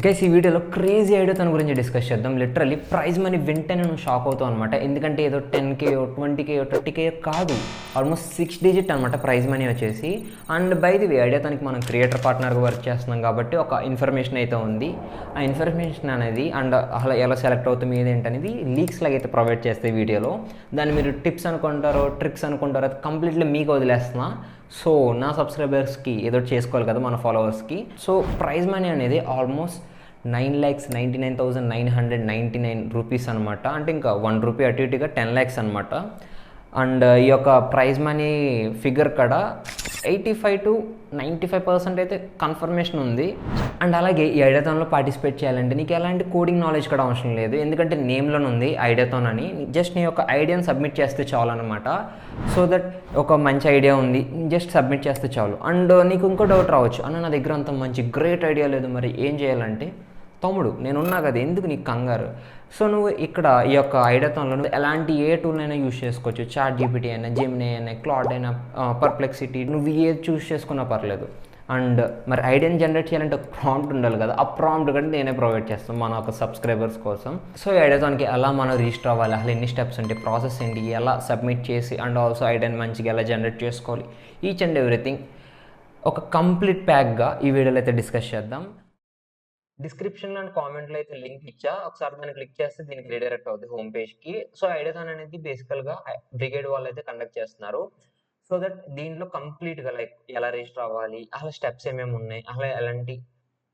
Guys ఈ వీడియోలో crazy idea తన గురించి డిస్కస్ చేద్దాం. లిటరల్లీ ప్రైజ్ మనీ వింటేనే నువ్వు షాక్ అవుతావు అనమాట. ఎందుకంటే ఏదో 10K 20K 30K కాదు, ఆల్మోస్ట్ 6 డిజిట్ అనమాట ప్రైజ్ మనీ వచ్చేసి. And by the way idea తనకి మనం క్రియేటర్ పార్ట్నర్గా వర్క్ చేస్తున్నాం కాబట్టి ఒక ఇన్ఫర్మేషన్ అయితే ఉంది. ఆ ఇన్ఫర్మేషన్ అనేది అండ్ అలా ఎలా సెలెక్ట్ అవుతుంది ఏంటనేది లీక్స్ లాగా అయితే ప్రొవైడ్ చేస్తే వీడియోలో దాన్ని మీరు టిప్స్ అనుకుంటారో ట్రిక్స్ అనుకుంటారో అది కంప్లీట్లీ మీకు వదిలేస్తున్నా. సో నా సబ్స్క్రైబర్స్కి ఏదో చేసుకోవాలి కదా, మన ఫాలోవర్స్కి. సో ప్రైజ్ మనీ అనేది ఆల్మోస్ట్ 9,99,999 రూపీస్ అనమాట. అంటే ఇంకా 1 రూపీ అటు ఇటుగా 10 lakhs అనమాట. అండ్ ఈ యొక్క ప్రైజ్ మనీ ఫిగర్ కూడా 85-95% అయితే కన్ఫర్మేషన్ ఉంది. అండ్ అలాగే ఈ ఐడియాథాన్లో పార్టిసిపేట్ చేయాలంటే నీకు ఎలాంటి కోడింగ్ నాలెడ్జ్ కూడా అవసరం లేదు, ఎందుకంటే నేమ్లోనే ఉంది ఐడియాథాన్ అని. జస్ట్ నీ యొక్క ఐడియాని సబ్మిట్ చేస్తే చాలు అనమాట. సో దట్ ఒక మంచి ఐడియా ఉంది, జస్ట్ సబ్మిట్ చేస్తే చాలు. అండ్ నీకు ఇంకో డౌట్ రావచ్చు, అన్న నా దగ్గర అంత మంచి గ్రేట్ ఐడియా లేదు, మరి ఏం చేయాలంటే తమ్ముడు నేనున్నా కదా, ఎందుకు నీకు కంగారు. సో నువ్వు ఇక్కడ ఈ యొక్క ఐడియాథాన్లో నువ్వు ఎలాంటి ఏ టూల్ అయినా యూస్ చేసుకోవచ్చు. చాట్ జీపీటీ అయినా, జెమినీ అయినా, క్లాడ్ అయినా, పర్ప్లెక్సిటీ, నువ్వు ఏది చూస్ చేసుకున్నా పర్లేదు. అండ్ మరి ఐడియాని జనరేట్ చేయాలంటే ఒక ప్రాంప్ట్ ఉండాలి కదా, ఆ ప్రాంప్ట్ కూడా నేనే ప్రొవైడ్ చేస్తాను మన ఒక సబ్స్క్రైబర్స్ కోసం. సో ఈ ఐడియాథాన్కి ఎలా మనం రిజిస్టర్ అవ్వాలి, అసలు ఎన్ని స్టెప్స్ ఉంటాయి, ప్రాసెస్ ఏంటి, ఎలా సబ్మిట్ చేసి అండ్ ఆల్సో ఐడియాని మంచిగా ఎలా జనరేట్ చేసుకోవాలి, ఈచ్ అండ్ ఎవ్రీథింగ్ ఒక కంప్లీట్ ప్యాక్గా ఈ వీడియోలో అయితే డిస్కస్ చేద్దాం. డిస్క్రిప్షన్లో అండ్ కామెంట్లో అయితే లింక్ ఇచ్చా, ఒకసారి దాన్ని క్లిక్ చేస్తే దీనికి రీడైరెక్ట్ అవుతుంది హోమ్ పేజ్కి. సో ఐడియాథాన్ అనేది బేసికల్గా బ్రిగేడ్ వాళ్ళు అయితే కండక్ట్ చేస్తున్నారు. సో దట్ దీంట్లో కంప్లీట్గా లైక్ ఎలా రిజిస్టర్ అవ్వాలి, అసలు స్టెప్స్ ఏమేమి ఉన్నాయి, అసలు ఎలాంటి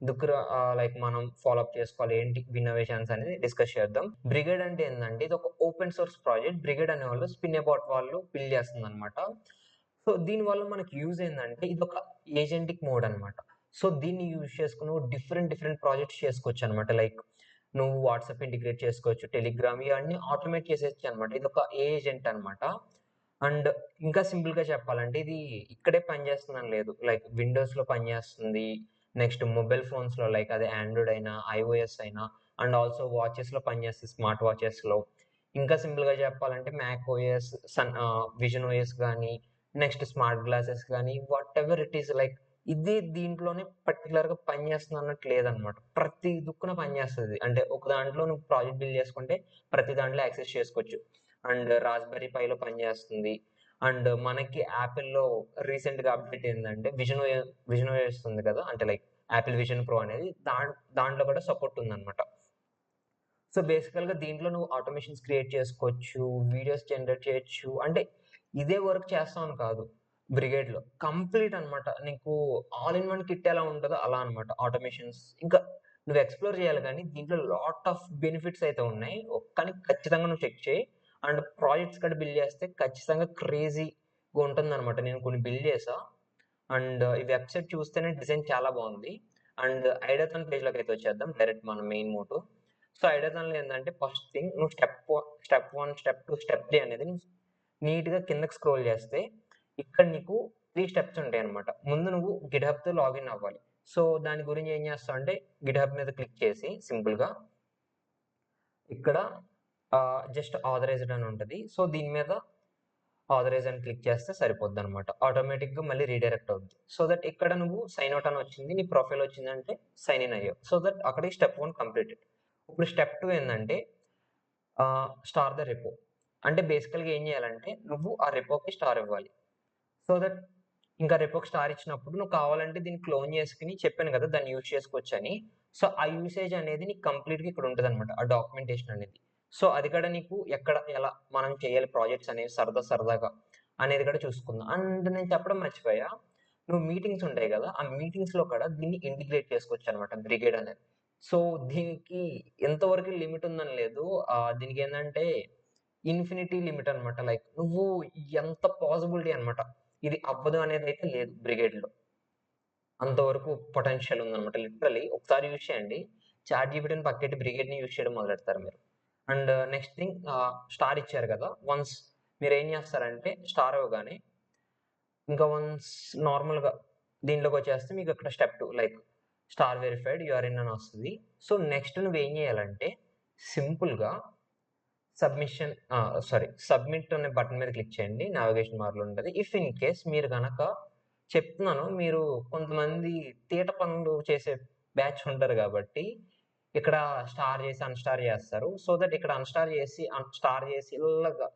దుక్కుర లైక్ మనం ఫాలోఅప్ చేసుకోవాలి, ఏంటి ఇన్నోవేషన్స్ అనేది డిస్కస్ చేద్దాం. బ్రిగేడ్ అంటే ఏంటంటే ఇది ఒక ఓపెన్ సోర్స్ ప్రాజెక్ట్. బ్రిగేడ్ అనే వాళ్ళు స్పిన్ అబౌట్ వాళ్ళు బిల్డ్ చేస్తుంది అనమాట. సో దీనివల్ల మనకి యూజ్ ఏంటంటే ఇది ఒక ఏజెంటిక్ మోడ్ అనమాట. సో దీన్ని యూజ్ చేసుకుని డిఫరెంట్ ప్రాజెక్ట్స్ చేసుకోవచ్చు అనమాట. లైక్ నువ్వు వాట్సాప్ ఇంటిగ్రేట్ చేసుకోవచ్చు, టెలిగ్రామ్, ఇవన్నీ ఆటోమేట్ చేసేయచ్చు అనమాట. ఇది ఒక ఏజెంట్ అనమాట. అండ్ ఇంకా సింపుల్గా చెప్పాలంటే ఇది ఇక్కడే పనిచేస్తుందని లేదు, లైక్ విండోస్లో పనిచేస్తుంది, నెక్స్ట్ మొబైల్ ఫోన్స్లో లైక్ అదే ఆండ్రాయిడ్ అయినా ఐఓఎస్ అయినా, అండ్ ఆల్సో వాచెస్లో పనిచేస్తుంది, స్మార్ట్ వాచెస్లో. ఇంకా సింపుల్గా చెప్పాలంటే మ్యాక్ ఓఎస్, విజన్ ఓఎస్ కానీ, నెక్స్ట్ స్మార్ట్ గ్లాసెస్ కానీ, what ever it is like ఇది దీంట్లోనే పర్టికులర్గా పనిచేస్తుంది అన్నట్టు లేదనమాట. ప్రతి దుక్కున పనిచేస్తుంది. అంటే ఒక దాంట్లో నువ్వు ప్రాజెక్ట్ బిల్డ్ చేసుకుంటే ప్రతి దాంట్లో యాక్సెస్ చేసుకోవచ్చు. అండ్ రాస్బెర్రీ పైలో పనిచేస్తుంది. అండ్ మనకి యాపిల్లో రీసెంట్గా అప్డేట్ ఏంటంటే విజన్ ఓఎస్ ఉంది కదా, అంటే లైక్ యాపిల్ విజన్ ప్రో అనేది దాంట్లో కూడా సపోర్ట్ ఉందన్నమాట. సో బేసికల్గా దీంట్లో నువ్వు ఆటోమేషన్స్ క్రియేట్ చేసుకోవచ్చు, వీడియోస్ జనరేట్ చేయొచ్చు. అంటే ఇదే వర్క్ చేస్తామని కాదు, బ్రిగేడ్లో కంప్లీట్ అనమాట. నీకు ఆల్ ఇన్ వన్ కిట్ ఎలా ఉంటుందో అలా అనమాట ఆటోమేషన్స్. ఇంకా నువ్వు ఎక్స్ప్లోర్ చేయాలి, కానీ దీంట్లో లాట్ ఆఫ్ బెనిఫిట్స్ అయితే ఉన్నాయి. కానీ ఖచ్చితంగా నువ్వు చెక్ చేయి. అండ్ ప్రాజెక్ట్స్ కూడా బిల్డ్ చేస్తే ఖచ్చితంగా క్రేజీగా ఉంటుంది అనమాట. నేను కొన్ని బిల్డ్ చేసా. అండ్ ఈ వెబ్సైట్ చూస్తేనే డిజైన్ చాలా బాగుంది. అండ్ ఐడియాథాన్ పేజ్లోకి అయితే వచ్చేద్దాం డైరెక్ట్ మన మెయిన్ మోటో. సో ఐడియాథాన్లో ఏంటంటే ఫస్ట్ థింగ్ నువ్వు స్టెప్ 1, స్టెప్ 2, స్టెప్ 3 అనేది నీట్గా కిందకి స్క్రోల్ చేస్తే ఇక్కడ నీకు 3 స్టెప్స్ ఉంటాయి అనమాట. ముందు నువ్వు గిట్హబ్తో లాగిన్ అవ్వాలి. సో దాని గురించి ఏం చేస్తావు అంటే గిట్హబ్ మీద క్లిక్ చేసి సింపుల్గా ఇక్కడ జస్ట్ ఆథరైజ్డ్ అని ఉంటుంది. సో దీని మీద ఆథరైజ్ అని క్లిక్ చేస్తే సరిపోద్ది అనమాట. ఆటోమేటిక్గా మళ్ళీ రీడైరెక్ట్ అవుద్ది. సో దట్ ఇక్కడ నువ్వు సైన్ అవుట్ అని వచ్చింది, నీ ప్రొఫైల్ వచ్చిందంటే సైన్ ఇన్ అయ్యావు. సో దట్ అక్కడికి స్టెప్ 1 కంప్లీటెడ్. ఇప్పుడు స్టెప్ 2 ఏంటంటే స్టార్ ద రెపో. అంటే బేసికల్గా ఏం చేయాలంటే నువ్వు ఆ రెపోకి స్టార్ ఇవ్వాలి. సో దట్ ఇంకా రెపోకి స్టార్ ఇచ్చినప్పుడు నువ్వు కావాలంటే దీన్ని క్లోన్ చేసుకుని చెప్పాను కదా దాన్ని యూజ్ చేసుకోవచ్చు అని. సో ఆ యూసేజ్ అనేది నీకు కంప్లీట్గా ఇక్కడ ఉంటుంది అనమాట, ఆ డాక్యుమెంటేషన్ అనేది. సో అది కూడా నీకు ఎక్కడ ఎలా మనం చేయాలి ప్రాజెక్ట్స్ అనేవి సరదాగా అనేది కూడా చూసుకుందాం. అండ్ నేను చెప్పడం మర్చిపోయా, నువ్వు మీటింగ్స్ ఉంటాయి కదా, ఆ మీటింగ్స్లో కూడా దీన్ని ఇంటిగ్రేట్ చేసుకోవచ్చు అనమాట బ్రిగేడ్ అనేది. సో దీనికి ఎంతవరకు లిమిట్ ఉందని లేదు, దీనికి ఏంటంటే ఇన్ఫినిటీ లిమిట్ అనమాట. లైక్ నువ్వు ఎంత పాసిబిలిటీ అనమాట, ఇది అవ్వదు అనేది అయితే లేదు బ్రిగేడ్లో. అంతవరకు పొటెన్షియల్ ఉందనమాట. లిటరలీ ఒకసారి యూజ్ చేయండి, చాట్ జీపీటీని పక్కెట్టి బ్రిగేడ్ని యూజ్ చేయడం మొదలెడతారు మీరు. అండ్ నెక్స్ట్ థింగ్ స్టార్ ఇచ్చారు కదా, వన్స్ మీరు ఏం చేస్తారంటే స్టార్ ఇవ్వగానే ఇంకా వన్స్ నార్మల్గా దీంట్లోకి వచ్చేస్తే మీకు అక్కడ step 2 like star verified you're in అని వస్తుంది. సో నెక్స్ట్ నువ్వు ఏం చేయాలంటే సింపుల్గా సబ్మిట్ అనే బటన్ మీద క్లిక్ చేయండి, నావిగేషన్ బార్లో ఉంటుంది. ఇఫ్ ఇన్ కేస్ మీరు కనుక చెప్తున్నాను, మీరు కొంతమంది తీట పనులు చేసే బ్యాచ్ ఉంటారు కాబట్టి ఇక్కడ స్టార్ చేసి అన్‌స్టార్ చేస్తారు. సో దట్ ఇక్కడ అన్‌స్టార్ చేసి, స్టార్ చేసి ఇలాగా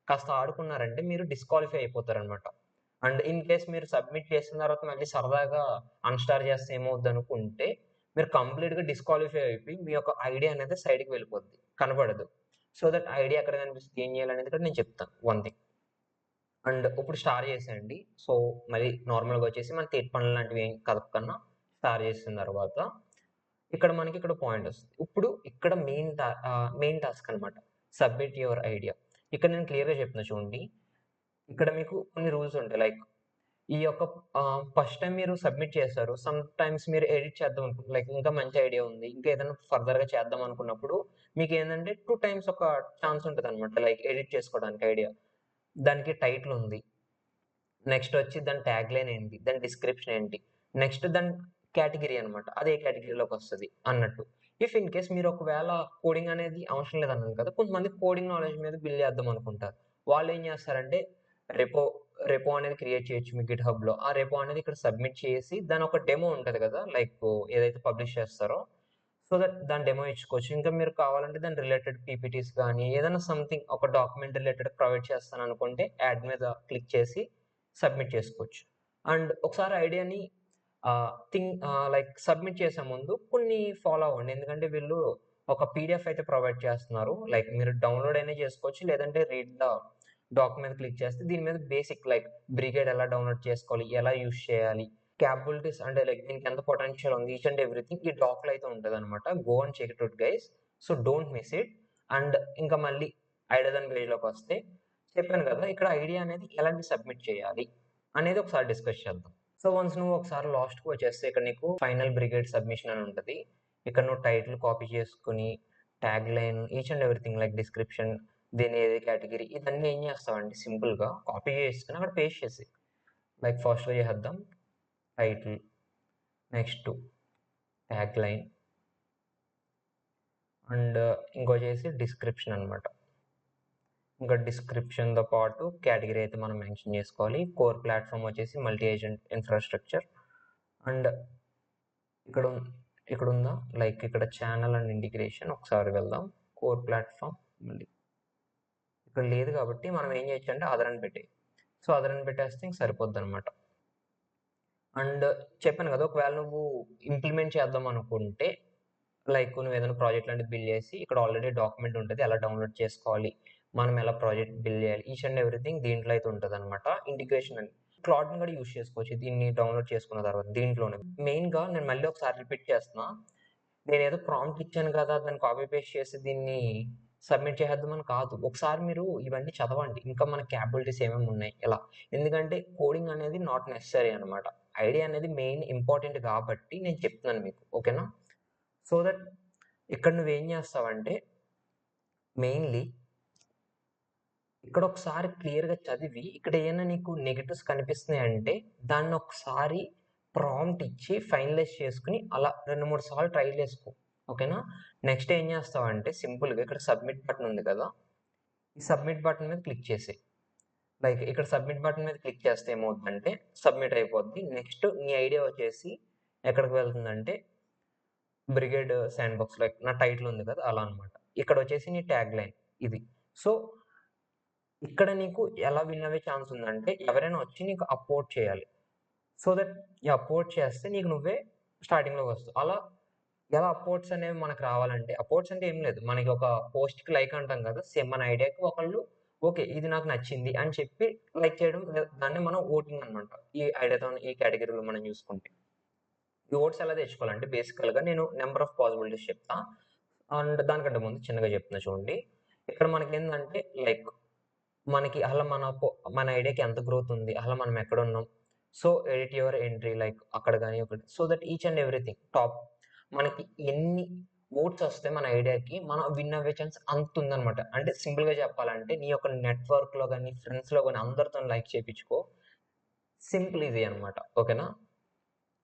కాస్త ఆడుకున్నారంటే మీరు డిస్‌క్వాలిఫై అయిపోతారనమాట. అండ్ ఇన్ కేస్ మీరు సబ్మిట్ చేసిన తర్వాత మళ్ళీ సరదాగా అన్‌స్టార్ చేస్తే ఏమవుద్దనుకుంటే, మీరు కంప్లీట్‌గా డిస్‌క్వాలిఫై అయిపోయి మీ యొక్క ఐడీ అనేది సైడ్‌కి వెళ్ళిపోద్ది. కనపడదు. సో దట్ ఐడీ ఎక్కడ కనిపిస్తది, ఏం చేయాలనేది కూడా నేను చెప్తాను. One thing. అండ్ ఇప్పుడు స్టార్ చేసేయండి. సో మళ్ళీ నార్మల్‌గా వచ్చేసి మన తీపి పండ్లు లాంటివి ఏం కదపకన్నా స్టార్ చేసిన తర్వాత ఇక్కడ మనకి ఇక్కడ పాయింట్ వస్తది. ఇప్పుడు ఇక్కడ మెయిన్ టాస్క్ అనమాట. Submit your idea. ఇక్కడ నేను క్లియర్‌గా చెప్తున్నా చూడండి. ఇక్కడ మీకు కొన్ని రూల్స్ ఉంటాయి. లైక్ ఈ యొక్క ఫస్ట్ టైమ్ మీరు సబ్మిట్ చేస్తారు. సమ్ టైమ్స్ మీరు ఎడిట్ చేద్దాం లైక్ ఇంకా మంచి ఐడియా ఉంది. ఇంకా ఏదైనా ఫర్దర్‌గా చేద్దాం అనుకున్నప్పుడు మీకేందంటే 2 టైమ్స్ ఒక ఛాన్స్ ఉంటదనమాట. లైక్ ఎడిట్ చేసుకోవడానికి ఐడియా. దానికి టైటిల్ ఉంది. నెక్స్ట్ వచ్చి దాని ట్యాగ్‌లైన్ ఏంటి? దాని డిస్క్రిప్షన్ ఏంటి? నెక్స్ట్ దాని కేటగిరీ అనమాట. అదే కేటగిరీలోకొస్తది అన్నట్టు. ఇఫ్ ఇన్ కేస్ మీరు ఒకవేళ కోడింగ్ అనేది అవసరం లేదన్నాను కదా! కొంతమంది కోడింగ్ నాలెడ్జ్ మీద బిల్డ్ చేద్దాం అనుకుంటారు. వాళ్ళేం చేస్తారంటే రెపో రెపో అనేది క్రియేట్ చేయొచ్చు మీ గిట్‌హబ్‌లో. ఆ రెపో అనేది ఇక్కడ సబ్మిట్ చేసి దాని ఒక డెమో ఉంటది కదా! లైక్ ఏదైతే పబ్లిష్ చేస్తారో సో దట్ దాని డెమో ఇచ్చుకోవచ్చు. ఇంకా మీరు కావాలంటే దాని రిలేటెడ్ పీపీటీస్ గానీ, ఏదైనా సంథింగ్ ఒక డాక్యుమెంట్ రిలేటెడ్ ప్రొవైడ్ చేస్తాననుకుంటే యాడ్ మీద క్లిక్ చేసి సబ్మిట్ చేసుకోవచ్చు. అండ్ ఒకసారి ఐడియాని లైక్ సబ్మిట్ చేసే ముందు కొన్ని ఫాలో అవ్వండి. ఎందుకంటే వీళ్ళు ఒక పీడీఎఫ్ అయితే ప్రొవైడ్ చేస్తున్నారు. లైక్ మీరు డౌన్‌లోడ్ అయినా చేసుకోవచ్చు. లేదంటే రీడ్ ద డాక్ మీద క్లిక్ చేస్తే దీని మీద బేసిక్ లైక్ బ్రిగేడ్ ఎలా డౌన్‌లోడ్ చేసుకోవాలి? ఎలా యూజ్ చేయాలి? క్యాపబిలిటీస్ అంటే లైక్ దీనికి ఎంత పొటెన్షియల్ ఉంది? ఈచ్ అండ్ ఎవ్రీథింగ్ ఈ డాక్‌లో అయితే ఉంటదనమాట. Go and check it out guys. So don't miss it. And ఇంకా మళ్ళీ ఐడియాథాన్ పేజ్‌లోకొస్తే చెప్పాను కదా! ఇక్కడ ఐడియా అనేది ఎలాంటి సబ్మిట్ చేయాలి? అనేది ఒకసారి డిస్కస్ చేద్దాం. సో వన్స్ నువ్వు ఒకసారి లాస్ట్‌కి వచ్చేస్తే ఇక్కడ నీకు ఫైనల్ బ్రిగేడ్ సబ్మిషన్ అని ఉంటది. ఇక్కడ నువ్వు టైటిల్ కాపీ చేసుకొని, tagline each and everything like description, దీని ఏది కేటగిరీ ఇదన్నీ ఏం చేస్తావంటే సింపుల్‌గా కాపీ చేసుకొని అక్కడ పేస్ట్ చేసేయి. లైక్ ఫస్ట్‌గా చేసేద్దాం. టైటిల్, నెక్స్ట్ ట్యాగ్‌లైన్ అండ్ ఇంకొచ్చేసి డిస్క్రిప్షన్ అనమాట. ఇంకా డిస్క్రిప్షన్‌తో పాటు కేటగిరీ అయితే మనం మెన్షన్ చేసుకోవాలి. కోర్ ప్లాట్‌ఫామ్ వచ్చేసి మల్టీ ఏజెంట్ ఇన్‌ఫ్రాస్ట్రక్చర్ అండ్ ఇక్కడ ఇక్కడుందా? లైక్ ఇక్కడ ఛానల్ అండ్ ఇంటిగ్రేషన్ ఒకసారి వెళ్దాం. కోర్ ప్లాట్‌ఫామ్ మళ్ళీ ఇక్కడ లేదు కాబట్టి మనం ఏం చేయొచ్చంటే అదర్ అని పెట్టేయి. సో, అదర్ అని పెట్టేస్తే ఇంక సరిపోద్దనమాట. అండ్ చెప్పాను కదా! ఒకవేళ నువ్వు ఇంప్లిమెంట్ చేద్దాం అనుకుంటే లైక్ నువ్వేదైనా ప్రాజెక్ట్ లాంటిది బిల్డ్ చేసి ఇక్కడ ఆల్రెడీ డాక్యుమెంట్ ఉంటది. ఎలా డౌన్‌లోడ్ చేసుకోవాలి? మనం ఎలా ప్రాజెక్ట్ బిల్డ్ చేయాలి? ఈచ్ అండ్ ఎవ్రీథింగ్ దీంట్లో అయితే ఉంటదనమాట. ఇంటిగ్రేషన్ అని. క్లౌడ్‌ని కూడా యూజ్ చేసుకోవచ్చు. దీన్ని డౌన్‌లోడ్ చేసుకున్న తర్వాత దీంట్లోనే. మెయిన్‌గా నేను మళ్ళీ ఒకసారి రిపీట్ చేస్తున్నా. నేనేదో ప్రాంప్ట్ ఇచ్చాను కదా! దాన్ని కాపీ పేస్ట్ చేసి దీన్ని సబ్మిట్ చేసేద్దామని కాదు. ఒకసారి మీరు ఇవన్నీ చదవండి. ఇంకా మన క్యాపబిలిటీస్ ఏమేమి ఉన్నాయి ఇలా. ఎందుకంటే కోడింగ్ అనేది నాట్ నెసెసరీ అనమాట. ఐడియా అనేది మెయిన్ ఇంపార్టెంట్ కాబట్టి నేను చెప్తున్నాను మీకు. ఓకేనా? సో దట్ ఇక్కడ నువ్వేం చేస్తావంటే మెయిన్‌లీ ఇక్కడ ఒకసారి క్లియర్‌గా చదివి ఇక్కడ ఏమైనా నీకు నెగెటివ్స్ కనిపిస్తున్నాయంటే దాన్ని ఒకసారి ప్రాంప్ట్ ఇచ్చి ఫైనలైజ్ చేసుకొని అలా 2, 3 సార్లు ట్రై చేసుకో. ఓకేనా? నెక్స్ట్ ఏం చేస్తావంటే సింపుల్‌గా ఇక్కడ సబ్మిట్ బటన్ ఉంది కదా! ఈ సబ్మిట్ బటన్ మీద క్లిక్ చేసేయి. లైక్ ఇక్కడ సబ్మిట్ బటన్ మీద క్లిక్ చేస్తే ఏమవుద్దంటే సబ్మిట్ అయిపోద్ది. నెక్స్ట్ నీ ఐడియా వచ్చేసి ఎక్కడికి వెళ్తుందంటే బ్రిగేడ్ శాండ్‌బాక్స్ లైక్ నా టైటిల్ ఉంది కదా! అలా అన్నమాట. ఇక్కడొచ్చేసి నీ ట్యాగ్‌లైన్ ఇది. సో, ఇక్కడ నీకు ఎలా విన్ అయ్యే ఛాన్స్ ఉందంటే ఎవరైనా వచ్చి నీకు అప్‌వోట్ చేయాలి. సో దట్ ఈ అప్‌వోట్ చేస్తే నీకు నువ్వే స్టార్టింగ్‌లోకి వస్తావు. అలా ఎలా అప్‌వోట్స్ అనేవి మనకు రావాలంటే అప్‌వోట్స్ అంటే ఏం లేదు. మనకి ఒక పోస్ట్‌కి లైక్ అంటాం కదా! సేమ్ మన ఐడియాకి ఒకళ్ళు ఓకే. ఇది నాకు నచ్చింది అని చెప్పి లైక్ చేయడం దాన్ని మనం ఓటింగ్ అన్నమాట. ఈ ఐడియాతో ఈ కేటగరీలో మనం చూసుకుంటే. ఈ ఓట్స్ ఎలా తెచ్చుకోవాలంటే బేసికల్‌గా నేను నంబర్ ఆఫ్ పాసిబిలిటీస్ చెప్తా. అండ్ దానికంటే ముందు చిన్నగా చెప్తున్నా చూడండి. ఇక్కడ మనకేందంటే లైక్ మనకి అసలు మన ఐడియాకి ఎంత గ్రోత్ ఉంది? అసలు మనం ఎక్కడున్నాం? So, edit your entry like అక్కడ గాని ఒకటి. So that each and everything top మనకి ఎన్ని ఓట్స్ వస్తే మన ఐడియాకి మనం విన్ అవ్వే ఛాన్స్ అంతుందనమాట. అంటే సింపుల్‌గా చెప్పాలంటే నీ యొక్క నెట్‌వర్క్‌లో గాని, ఫ్రెండ్స్‌లో గాని అందరితోని లైక్ చేపించుకో. సింపుల్ ఈజీ అనమాట. ఓకేనా?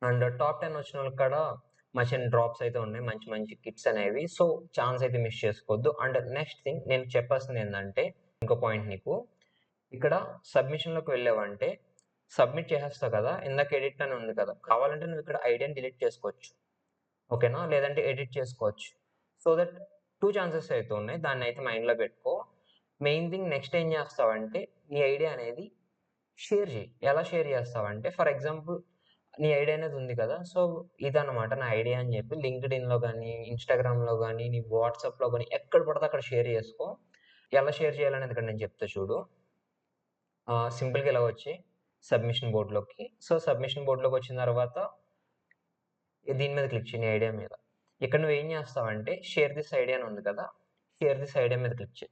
అండ్ టాప్ 10 వచ్చినోళ్ళకి కూడా మచిన్ డ్రాప్స్ అయితే ఉన్నాయి. మంచి మంచి కిట్స్ అనేవి. సో, ఛాన్స్ అయితే మిస్ చేసుకోవద్దు. అండ్ నెక్స్ట్ థింగ్ నేను చెప్పాల్సిందేందంటే ఇంకో పాయింట్ నీకు. ఇక్కడ సబ్మిషన్‌లోకి వెళ్ళావంటే సబ్మిట్ చేసేస్తావు కదా! ఇందాక ఎడిట్ అని ఉంది కదా! కావాలంటే నువ్వు ఇక్కడ ఐడియాని డిలీట్ చేసుకోవచ్చు. ఓకేనా, లేదంటే ఎడిట్ చేసుకోవచ్చు. సో దట్ 2 ఛాన్సెస్ అయితే ఉన్నాయి. దాన్ని అయితే మైండ్‌లో పెట్టుకో. మెయిన్ థింగ్ నెక్స్ట్ ఏం చేస్తావంటే నీ ఐడియా అనేది షేర్ చెయ్యి. ఎలా షేర్ చేస్తావంటే ఫర్ ఎగ్జాంపుల్ నీ ఐడియా అనేది ఉంది కదా! సో ఇదన్నమాట నా ఐడియా అని చెప్పి లింక్డ్ఇన్‌లో గాని, ఇన్‌స్టాగ్రామ్‌లో గాని, నీ వాట్సాప్‌లో గాని ఎక్కడ పడితే అక్కడ షేర్ చేసుకో. ఎలా షేర్ చేయాలనేది ఇక్కడ నేను చెప్తా చూడు. సింపుల్‌గా ఇలా వచ్చి సబ్మిషన్ బోర్డ్‌లోకి. సో సబ్మిషన్ బోర్డ్‌లోకి వచ్చిన తర్వాత దీని మీద క్లిక్ చెయి నీ ఐడియా మీద. ఇక్కడ నువ్వేం చేస్తావంటే షేర్ దిస్ ఐడియా అని ఉంది కదా! షేర్ దిస్ ఐడియా మీద క్లిక్ చెయి.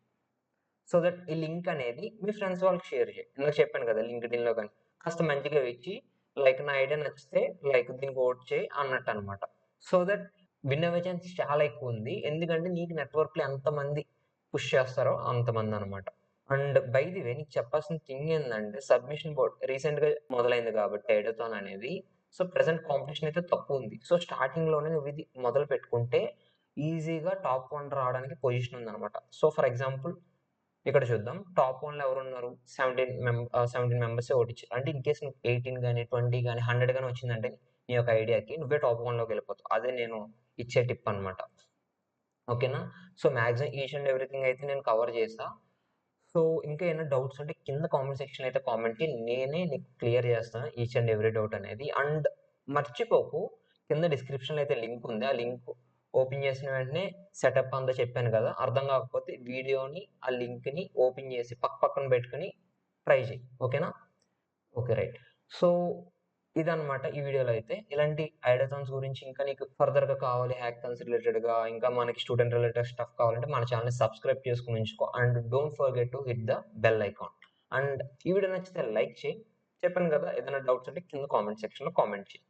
సో దట్ ఈ లింక్ అనేది మీ ఫ్రెండ్స్ వాళ్ళకి షేర్ చేయి. ఇందాక చెప్పాను కదా! లింక్డ్ఇన్‌లో గాని కాస్త మంచిగా ఇచ్చి లైక్ నా ఐడియా నచ్చితే లైక్ దీనికి ఓట్ చేయి అన్నట్టనమాట. సో దట్ విన్ అయ్యే ఛాన్స్ చాలా ఎక్కువుంది. ఎందుకంటే నీకు నెట్‌వర్క్‌లో ఎంతమంది పుష్ చేస్తారో అంతమందనమాట. అండ్ బై ది వే నీకు చెప్పాల్సిన థింగ్ ఏందంటే సబ్మిషన్ బోర్డ్ రీసెంట్‌గా మొదలైంది కాబట్టి ఐడియాథాన్ అనేది. సో ప్రెజెంట్ కాంపిటీషన్ అయితే తక్కువుంది. సో స్టార్టింగ్‌లోనే నువ్వు ఇది మొదలు పెట్టుకుంటే ఈజీగా టాప్ 1 రావడానికి పొజిషన్ ఉందనమాట. సో ఫర్ ఎగ్జాంపుల్ ఇక్కడ చూద్దాం. టాప్ 1లో ఎవరున్నారు? 17 మెంబర్సే ఓటిచ్చారు. అంటే ఇన్‌కేస్ నువ్వు 18 గాని, 20 గాని, 100 గాని వచ్చిందంటే నీ యొక్క ఐడియాకి నువ్వే టాప్ 1లోకి వెళ్ళిపోతావు. అదే నేను ఇచ్చే టిప్ అనమాట. ఓకేనా? So maximum each and everything అయితే నేను కవర్ చేశా. సో ఇంకా ఏమైనా డౌట్స్ ఉంటే కింద కామెంట్ సెక్షన్ అయితే కామెంట్ చెయి. నేనే నీకు క్లియర్ చేస్తాను ఈచ్ అండ్ ఎవ్రీ డౌట్ అనేది. అండ్ మర్చిపోకు కింద డిస్క్రిప్షన్‌లో అయితే లింక్ ఉంది. ఆ లింక్ ఓపెన్ చేసిన వెంటనే సెటప్ అంతా చెప్పాను కదా! అర్థం కాకపోతే వీడియోని, ఆ లింక్‌ని ఓపెన్ చేసి పక్కన పెట్టుకొని ట్రై చెయి. ఓకేనా? ఓకే. రైట్. సో ఇదన్నమాట ఈ వీడియోలో అయితే. ఇలాంటి ఐడియాథాన్స్ గురించి ఇంకా నీకు ఫర్దర్‌గా కావాలి హ్యాకథాన్స్ రిలేటెడ్‌గా ఇంకా మనకి స్టూడెంట్ రిలేటెడ్ స్టఫ్ కావాలంటే మన ఛానెల్‌ని సబ్స్క్రైబ్ చేసుకొని ఉంచుకో. And don't forget to hit the bell icon. And ఈ వీడియో నచ్చితే లైక్ చెయి. చెప్పాను కదా! ఏదైనా డౌట్స్ ఉంటే కింద కామెంట్ సెక్షన్‌లో కామెంట్ చెయి.